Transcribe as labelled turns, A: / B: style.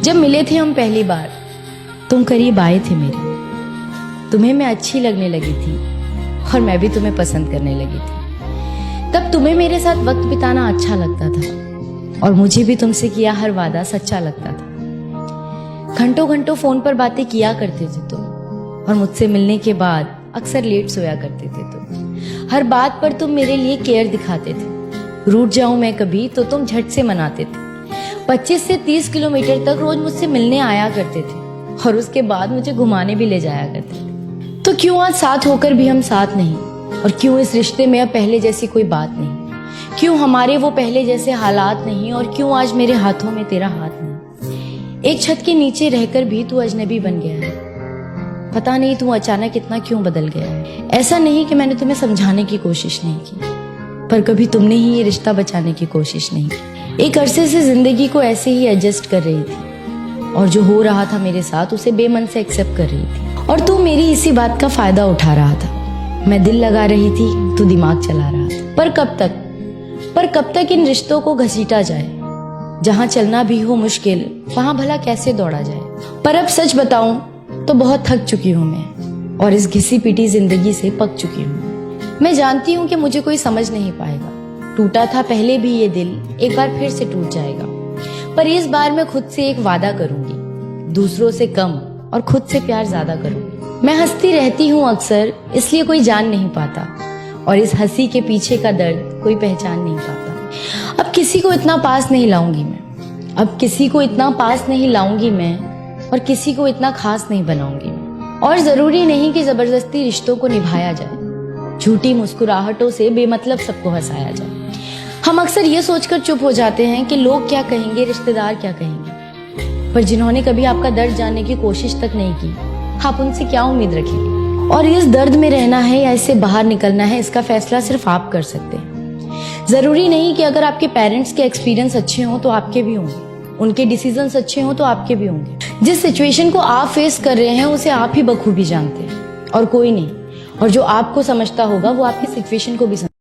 A: जब मिले थे हम पहली बार, तुम करीब आए थे मेरे। तुम्हें मैं अच्छी लगने लगी थी और मैं भी तुम्हें पसंद करने लगी थी। तब तुम्हें मेरे साथ वक्त बिताना अच्छा लगता था और मुझे भी तुमसे किया हर वादा सच्चा लगता था। घंटों घंटों फोन पर बातें किया करते थे तुम और मुझसे मिलने के बाद अक्सर लेट सोया करते थे तुम। हर बात पर तुम मेरे लिए केयर दिखाते थे। रूठ जाऊं मैं कभी तो तुम झट से मनाते थे। 25 से 30 किलोमीटर तक रोज मुझसे मिलने आया करते थे और उसके बाद मुझे घुमाने भी ले जाया करते थे। तो क्यों आज साथ होकर भी हम साथ नहीं, और क्यों इस रिश्ते में अब पहले जैसी कोई बात नहीं? क्यों हमारे वो पहले जैसे हालात नहीं, और क्यों आज मेरे हाथों में तेरा हाथ नहीं? एक छत के नीचे रहकर भी तू अजनबी बन गया है। पता नहीं तू अचानक इतना क्यों बदल गया है। ऐसा नहीं कि मैंने तुम्हें समझाने की कोशिश नहीं की, पर कभी तुमने ही ये रिश्ता बचाने की कोशिश नहीं की। एक अरसे से जिंदगी को ऐसे ही एडजस्ट कर रही थी और जो हो रहा था मेरे साथ उसे बेमन से एक्सेप्ट कर रही थी, और तू मेरी इसी बात का फायदा उठा रहा था। मैं दिल लगा रही थी, तू दिमाग चला रहा था। पर कब तक इन रिश्तों को घसीटा जाए? जहां चलना भी हो मुश्किल, वहां भला कैसे दौड़ा जाए? पर अब सच बताऊं तो बहुत थक चुकी हूं मैं, और इस घिसी पिटी जिंदगी से पक चुकी हूं। मैं जानती हूं कि मुझे कोई समझ नहीं पाएगा। टूटा था पहले भी ये दिल, एक बार फिर से टूट जाएगा। पर इस बार मैं खुद से एक वादा करूंगी, दूसरों से कम और खुद से प्यार ज्यादा करूंगी। मैं हंसती रहती हूँ अक्सर, इसलिए कोई जान नहीं पाता, और इस हंसी के पीछे का दर्द कोई पहचान नहीं पाता। अब किसी को इतना पास नहीं लाऊंगी मैं, अब किसी को इतना पास नहीं लाऊंगी मैं, और किसी को इतना खास नहीं बनाऊंगी मैं। और जरूरी नहीं कि जबरदस्ती रिश्तों को निभाया जाए, झूठी मुस्कुराहटों से बेमतलब सबको हंसाया जाए। हम अक्सर ये सोचकर चुप हो जाते हैं कि लोग क्या कहेंगे, रिश्तेदार क्या कहेंगे, पर जिन्होंने कभी आपका दर्द जानने की कोशिश तक नहीं की, आप उनसे क्या उम्मीद रखेंगे? और इस दर्द में रहना है या इससे बाहर निकलना है, इसका फैसला सिर्फ आप कर सकते हैं। जरूरी नहीं कि अगर आपके पेरेंट्स के एक्सपीरियंस अच्छे हों तो आपके भी होंगे, उनके डिसीजंस अच्छे हों तो आपके भी होंगे। जिस सिचुएशन को आप फेस कर रहे हैं उसे आप ही बखूबी जानते हैं और कोई नहीं, और जो आपको समझता होगा वो आपकी सिचुएशन को भी